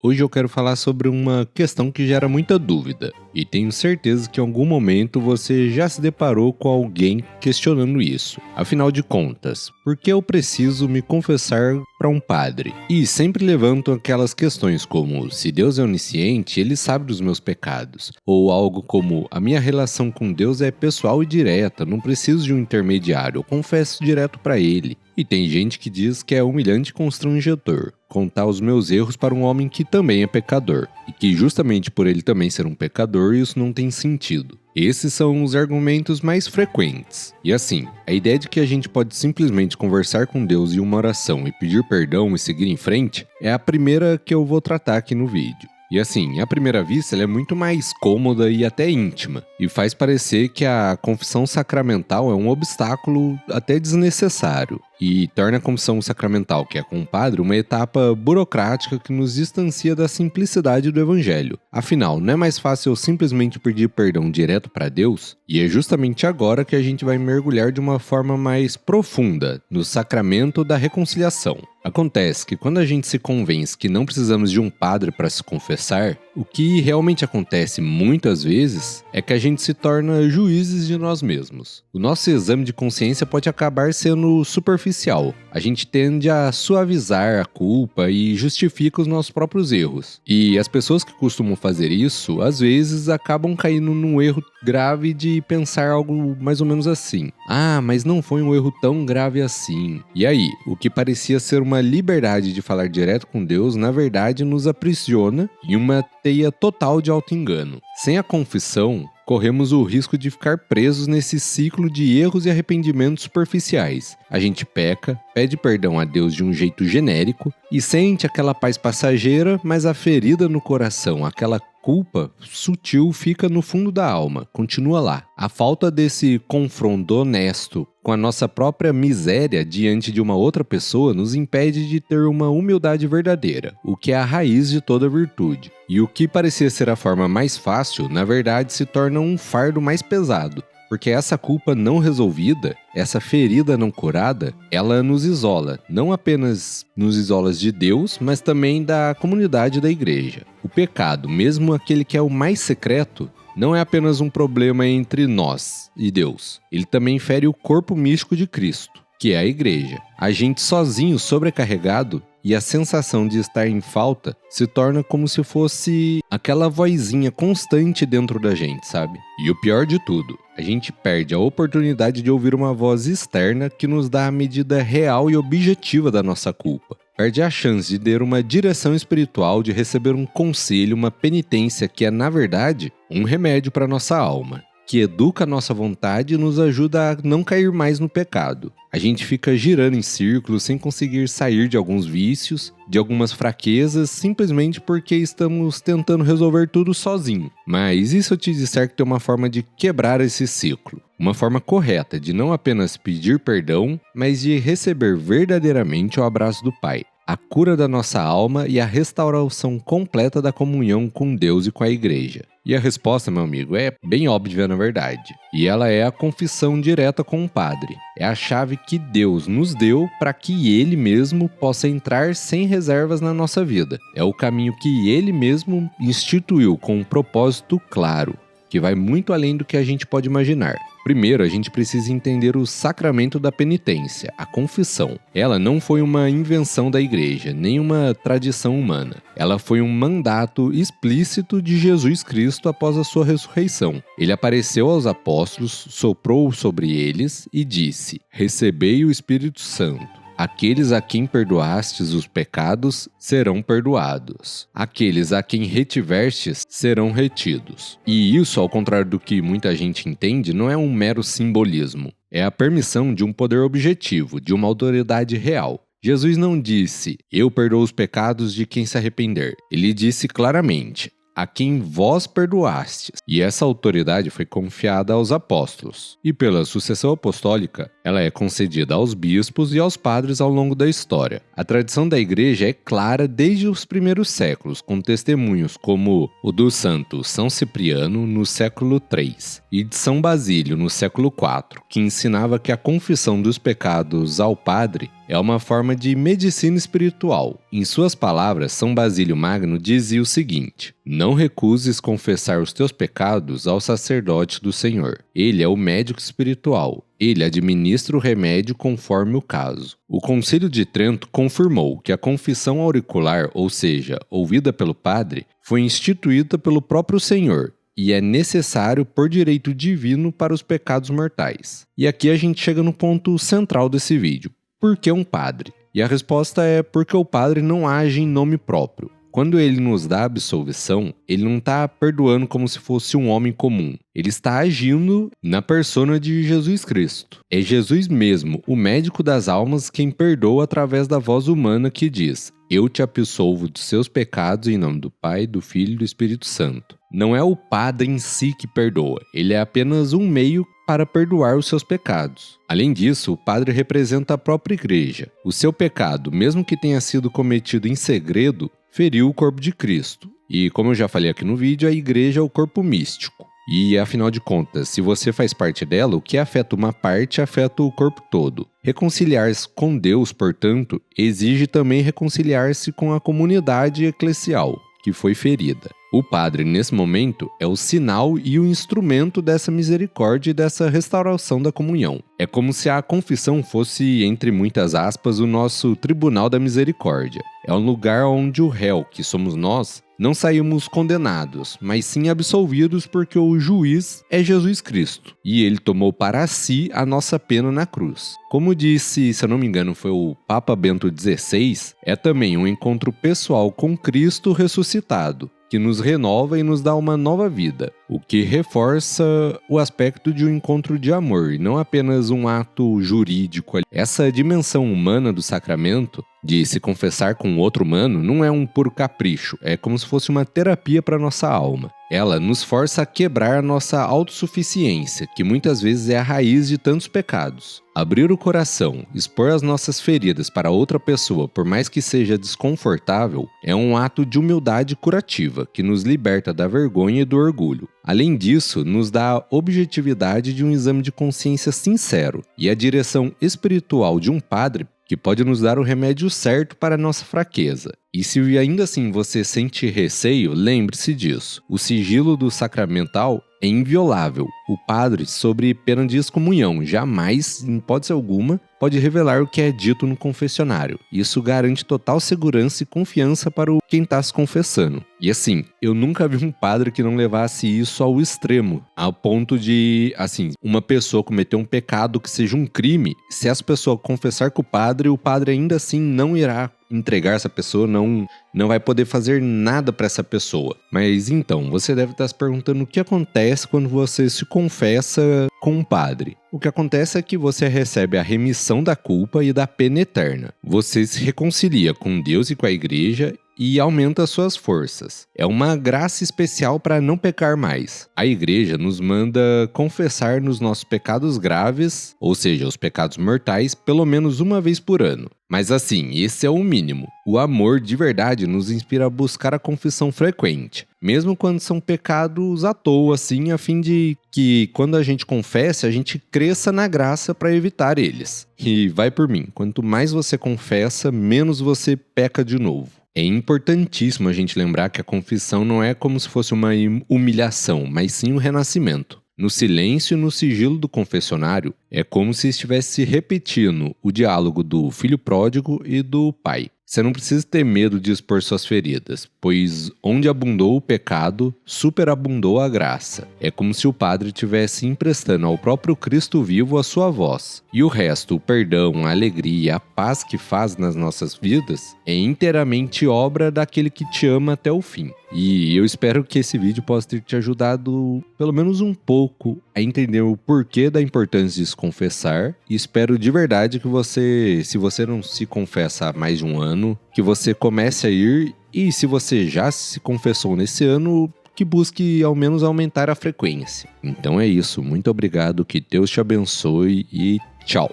Hoje eu quero falar sobre uma questão que gera muita dúvida, e tenho certeza que em algum momento você já se deparou com alguém questionando isso. Afinal de contas, por que eu preciso me confessar para um padre? E sempre levantam aquelas questões como: se Deus é onisciente, ele sabe dos meus pecados. Ou algo como: a minha relação com Deus é pessoal e direta, não preciso de um intermediário, eu confesso direto para ele. E tem gente que diz que é humilhante e constrangedor contar os meus erros para um homem que também é pecador, e que justamente por ele também ser um pecador, isso não tem sentido. Esses são os argumentos mais frequentes. E assim, a ideia de que a gente pode simplesmente conversar com Deus em uma oração e pedir perdão e seguir em frente é a primeira que eu vou tratar aqui no vídeo. E assim, à primeira vista, ela é muito mais cômoda e até íntima, e faz parecer que a confissão sacramental é um obstáculo até desnecessário, e torna a confissão sacramental, que é com o padre, uma etapa burocrática que nos distancia da simplicidade do evangelho. Afinal, não é mais fácil eu simplesmente pedir perdão direto para Deus? E é justamente agora que a gente vai mergulhar de uma forma mais profunda no sacramento da reconciliação. Acontece que quando a gente se convence que não precisamos de um padre para se confessar, o que realmente acontece muitas vezes é que a gente se torna juízes de nós mesmos. O nosso exame de consciência pode acabar sendo superficial. A gente tende a suavizar a culpa e justifica os nossos próprios erros. E as pessoas que costumam fazer isso, às vezes acabam caindo num erro grave de pensar algo mais ou menos assim: ah, mas não foi um erro tão grave assim. E aí, o que parecia ser uma liberdade de falar direto com Deus, na verdade nos aprisiona em uma teia total de auto-engano. Sem a confissão, corremos o risco de ficar presos nesse ciclo de erros e arrependimentos superficiais. A gente peca, pede perdão a Deus de um jeito genérico e sente aquela paz passageira, mas a ferida no coração, aquela culpa sutil, fica no fundo da alma, continua lá. A falta desse confronto honesto com a nossa própria miséria diante de uma outra pessoa nos impede de ter uma humildade verdadeira, o que é a raiz de toda virtude. E o que parecia ser a forma mais fácil, na verdade se torna um fardo mais pesado. Porque essa culpa não resolvida, essa ferida não curada, ela nos isola. Não apenas nos isola de Deus, mas também da comunidade da igreja. O pecado, mesmo aquele que é o mais secreto, não é apenas um problema entre nós e Deus. Ele também fere o corpo místico de Cristo, que é a igreja. A gente sozinho, sobrecarregado, e a sensação de estar em falta se torna como se fosse aquela vozinha constante dentro da gente, sabe? E o pior de tudo, a gente perde a oportunidade de ouvir uma voz externa que nos dá a medida real e objetiva da nossa culpa. Perde a chance de ter uma direção espiritual, de receber um conselho, uma penitência que é, na verdade, um remédio para nossa alma, que educa a nossa vontade e nos ajuda a não cair mais no pecado. A gente fica girando em círculos sem conseguir sair de alguns vícios, de algumas fraquezas, simplesmente porque estamos tentando resolver tudo sozinho. Mas e se eu te disser que tem uma forma de quebrar esse ciclo? Uma forma correta de não apenas pedir perdão, mas de receber verdadeiramente o abraço do Pai, a cura da nossa alma e a restauração completa da comunhão com Deus e com a igreja. E a resposta, meu amigo, é bem óbvia na verdade. E ela é a confissão direta com o Padre. É a chave que Deus nos deu para que Ele mesmo possa entrar sem reservas na nossa vida. É o caminho que Ele mesmo instituiu com um propósito claro, que vai muito além do que a gente pode imaginar. Primeiro, a gente precisa entender o sacramento da penitência, a confissão. Ela não foi uma invenção da igreja, nem uma tradição humana. Ela foi um mandato explícito de Jesus Cristo após a sua ressurreição. Ele apareceu aos apóstolos, soprou sobre eles e disse: "Recebei o Espírito Santo. Aqueles a quem perdoastes os pecados serão perdoados. Aqueles a quem retiverstes serão retidos." E isso, ao contrário do que muita gente entende, não é um mero simbolismo. É a permissão de um poder objetivo, de uma autoridade real. Jesus não disse: "Eu perdoo os pecados de quem se arrepender." Ele disse claramente: "a quem vós perdoastes." E essa autoridade foi confiada aos apóstolos. E pela sucessão apostólica, ela é concedida aos bispos e aos padres ao longo da história. A tradição da igreja é clara desde os primeiros séculos, com testemunhos como o do santo São Cipriano, no século III, e de São Basílio, no século IV, que ensinava que a confissão dos pecados ao padre é uma forma de medicina espiritual. Em suas palavras, São Basílio Magno dizia o seguinte: não recuses confessar os teus pecados ao sacerdote do Senhor. Ele é o médico espiritual. Ele administra o remédio conforme o caso. O Concílio de Trento confirmou que a confissão auricular, ou seja, ouvida pelo padre, foi instituída pelo próprio Senhor e é necessário por direito divino para os pecados mortais. E aqui a gente chega no ponto central desse vídeo. Por que um padre? E a resposta é porque o padre não age em nome próprio. Quando ele nos dá absolvição, ele não está perdoando como se fosse um homem comum. Ele está agindo na persona de Jesus Cristo. É Jesus mesmo, o médico das almas, quem perdoa através da voz humana que diz: eu te absolvo dos seus pecados em nome do Pai, do Filho e do Espírito Santo. Não é o padre em si que perdoa, ele é apenas um meio para perdoar os seus pecados. Além disso, o padre representa a própria igreja. O seu pecado, mesmo que tenha sido cometido em segredo, feriu o corpo de Cristo. E como eu já falei aqui no vídeo, a igreja é o corpo místico. E afinal de contas, se você faz parte dela, o que afeta uma parte afeta o corpo todo. Reconciliar-se com Deus, portanto, exige também reconciliar-se com a comunidade eclesial, que foi ferida. O padre, nesse momento, é o sinal e o instrumento dessa misericórdia e dessa restauração da comunhão. É como se a confissão fosse, entre muitas aspas, o nosso tribunal da misericórdia. É um lugar onde o réu, que somos nós, não saímos condenados, mas sim absolvidos porque o juiz é Jesus Cristo. E ele tomou para si a nossa pena na cruz. Como disse, se eu não me engano, foi o Papa Bento XVI, é também um encontro pessoal com Cristo ressuscitado, que nos renova e nos dá uma nova vida, o que reforça o aspecto de um encontro de amor, e não apenas um ato jurídico. Essa dimensão humana do sacramento, de se confessar com outro humano, não é um puro capricho, é como se fosse uma terapia para nossa alma. Ela nos força a quebrar a nossa autossuficiência, que muitas vezes é a raiz de tantos pecados. Abrir o coração, expor as nossas feridas para outra pessoa, por mais que seja desconfortável, é um ato de humildade curativa, que nos liberta da vergonha e do orgulho. Além disso, nos dá a objetividade de um exame de consciência sincero e a direção espiritual de um padre que pode nos dar o remédio certo para a nossa fraqueza. E se ainda assim você sente receio, lembre-se disso. O sigilo do sacramental é inviolável. O padre, sob pena de excomunhão, jamais, em hipótese alguma, pode revelar o que é dito no confessionário. Isso garante total segurança e confiança para quem está se confessando. E assim, eu nunca vi um padre que não levasse isso ao extremo, ao ponto de, assim, uma pessoa cometer um pecado que seja um crime, se essa pessoa confessar com o padre ainda assim não irá entregar essa pessoa, não vai poder fazer nada para essa pessoa. Mas então, você deve estar se perguntando o que acontece quando você se confessa com um padre. O que acontece é que você recebe a remissão da culpa e da pena eterna. Você se reconcilia com Deus e com a igreja e aumenta suas forças. É uma graça especial para não pecar mais. A igreja nos manda confessar nos nossos pecados graves, ou seja, os pecados mortais, pelo menos uma vez por ano. Mas assim, esse é o mínimo. O amor de verdade nos inspira a buscar a confissão frequente, mesmo quando são pecados à toa, assim, a fim de que quando a gente confesse, a gente cresça na graça para evitar eles. E vai por mim, quanto mais você confessa, menos você peca de novo. É importantíssimo a gente lembrar que a confissão não é como se fosse uma humilhação, mas sim um renascimento. No silêncio e no sigilo do confessionário, é como se estivesse repetindo o diálogo do filho pródigo e do pai. Você não precisa ter medo de expor suas feridas, pois onde abundou o pecado, superabundou a graça. É como se o padre estivesse emprestando ao próprio Cristo vivo a sua voz. E o resto, o perdão, a alegria, a paz que faz nas nossas vidas, é inteiramente obra daquele que te ama até o fim. E eu espero que esse vídeo possa ter te ajudado, pelo menos um pouco, a entender o porquê da importância de se confessar. E espero de verdade que você, se você não se confessa há mais de um ano, que você comece a ir. E se você já se confessou nesse ano, que busque ao menos aumentar a frequência. Então é isso, muito obrigado, que Deus te abençoe e tchau!